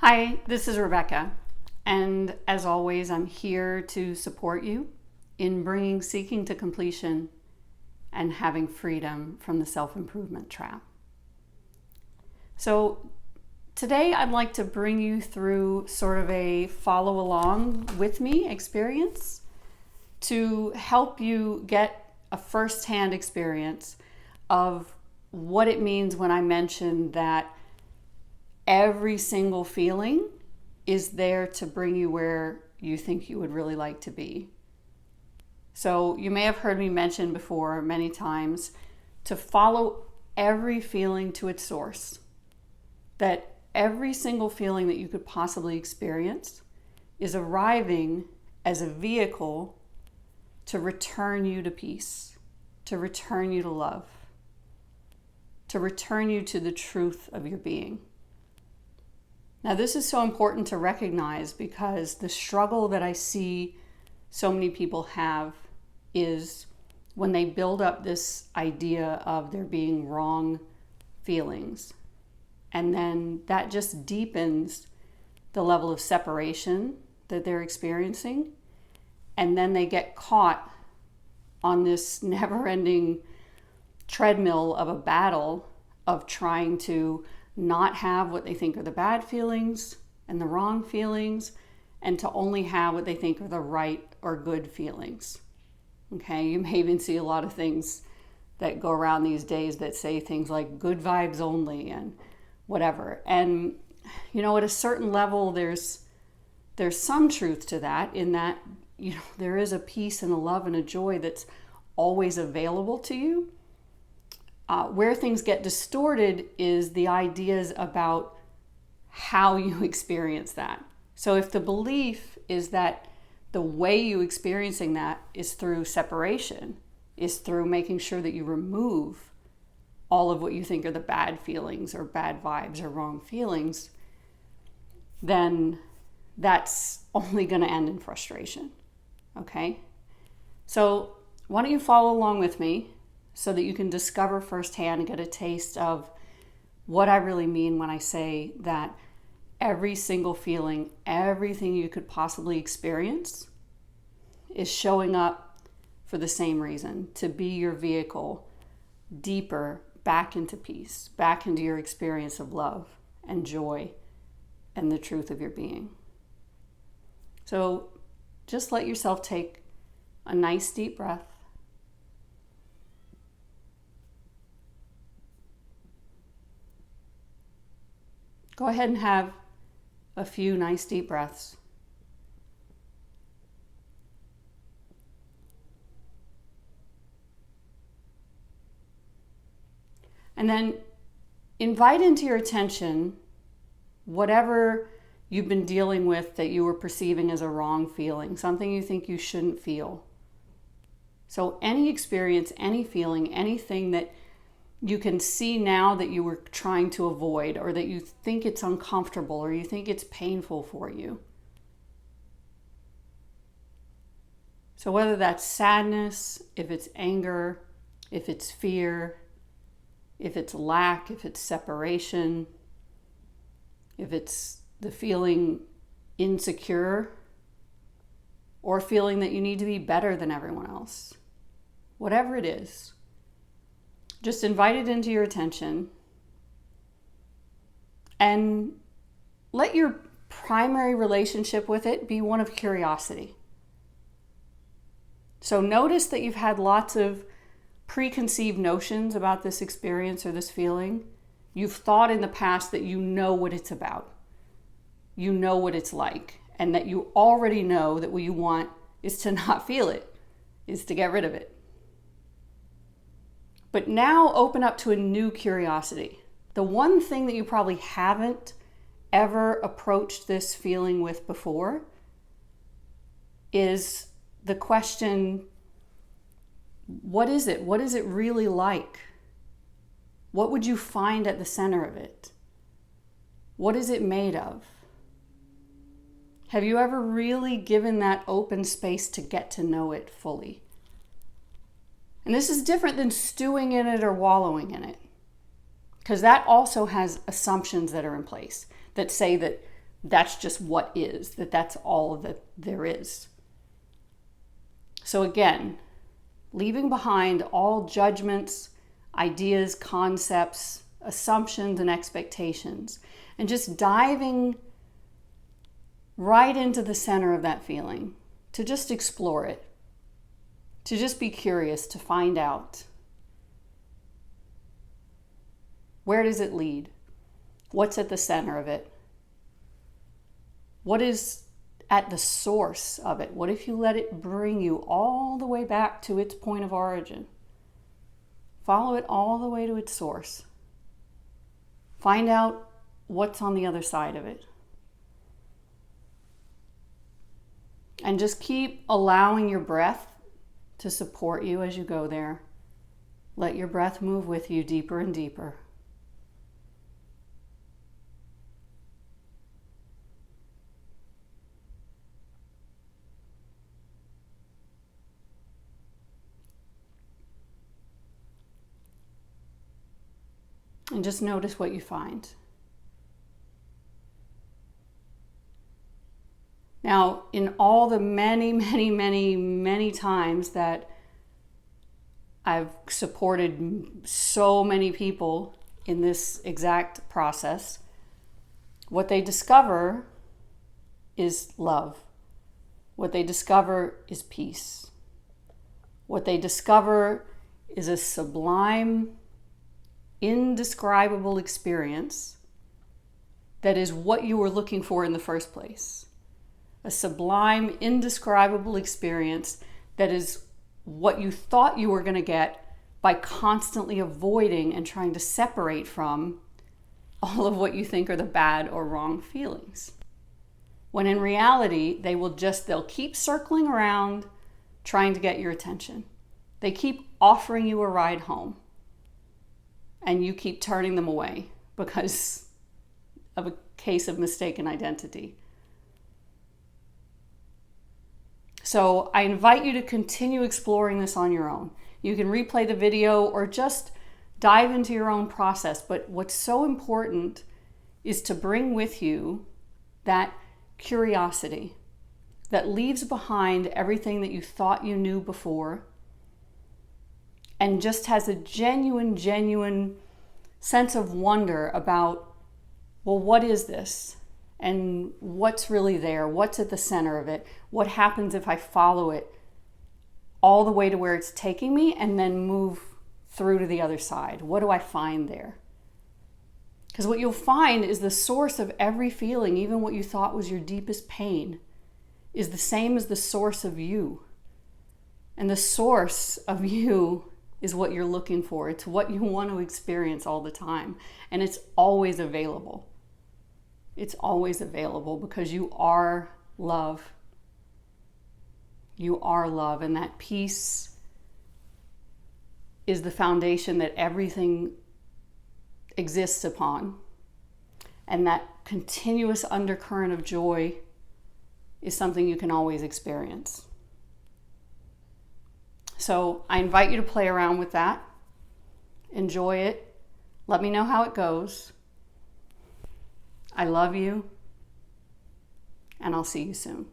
Hi, this is Rebecca, and as always, I'm here to support you in bringing seeking to completion and having freedom from the self-improvement trap. So today I'd like to bring you through sort of a follow along with me experience to help you get a firsthand experience of what it means when I mention that every single feeling is there to bring you where you think you would really like to be. So you may have heard me mention before many times to follow every feeling to its source. That every single feeling that you could possibly experience is arriving as a vehicle to return you to peace, to return you to love, to return you to the truth of your being. Now, this is so important to recognize because the struggle that I see so many people have is when they build up this idea of there being wrong feelings. And then that just deepens the level of separation that they're experiencing. And then they get caught on this never-ending treadmill of a battle of trying to not have what they think are the bad feelings and the wrong feelings, and to only have what they think are the right or good feelings. Okay, you may even see a lot of things that go around these days that say things like good vibes only and whatever. And you know, at a certain level, there's some truth to that, in that, you know, there is a peace and a love and a joy that's always available to you. Where things get distorted is the ideas about how you experience that. So if the belief is that the way you experiencing that is through separation, is through making sure that you remove all of what you think are the bad feelings or bad vibes or wrong feelings, then that's only going to end in frustration. Okay? So why don't you follow along with me so that you can discover firsthand and get a taste of what I really mean when I say that every single feeling, everything you could possibly experience is showing up for the same reason, to be your vehicle deeper back into peace, back into your experience of love and joy and the truth of your being. So just let yourself take a nice deep breath. Go ahead and have a few nice deep breaths. And then invite into your attention whatever you've been dealing with that you were perceiving as a wrong feeling, something you think you shouldn't feel. So any experience, any feeling, anything that you can see now that you were trying to avoid, or that you think it's uncomfortable, or you think it's painful for you. So whether that's sadness, if it's anger, if it's fear, if it's lack, if it's separation, if it's the feeling insecure, or feeling that you need to be better than everyone else, whatever it is, just invite it into your attention and let your primary relationship with it be one of curiosity. So notice that you've had lots of preconceived notions about this experience or this feeling. You've thought in the past that you know what it's about. You know what it's like, and that you already know that what you want is to not feel it, is to get rid of it. But now open up to a new curiosity. The one thing that you probably haven't ever approached this feeling with before is the question, what is it? What is it really like? What would you find at the center of it? What is it made of? Have you ever really given that open space to get to know it fully? And this is different than stewing in it or wallowing in it, because that also has assumptions that are in place that say that that's just what is, that's all that there is. So again, leaving behind all judgments, ideas, concepts, assumptions, and expectations, and just diving right into the center of that feeling, to just explore it, to just be curious, to find out. Where does it lead? What's at the center of it? What is at the source of it? What if you let it bring you all the way back to its point of origin? Follow it all the way to its source. Find out what's on the other side of it. And just keep allowing your breath to support you as you go there. Let your breath move with you deeper and deeper. And just notice what you find. Now, in all the many times that I've supported so many people in this exact process, what they discover is love. What they discover is peace. What they discover is a sublime, indescribable experience that is what you were looking for in the first place. A sublime, indescribable experience that is what you thought you were going to get by constantly avoiding and trying to separate from all of what you think are the bad or wrong feelings. When in reality, they'll keep circling around trying to get your attention. They keep offering you a ride home. And you keep turning them away because of a case of mistaken identity. So I invite you to continue exploring this on your own. You can replay the video or just dive into your own process. But what's so important is to bring with you that curiosity that leaves behind everything that you thought you knew before, and just has a genuine sense of wonder about, well, what is this? And what's really there? What's at the center of it? What happens if I follow it all the way to where it's taking me and then move through to the other side? What do I find there? Because what you'll find is the source of every feeling, even what you thought was your deepest pain, is the same as the source of you. And the source of you is what you're looking for. It's what you want to experience all the time. And it's always available. It's always available because you are love. You are love. And that peace is the foundation that everything exists upon. And that continuous undercurrent of joy is something you can always experience. So I invite you to play around with that. Enjoy it. Let me know how it goes. I love you, and I'll see you soon.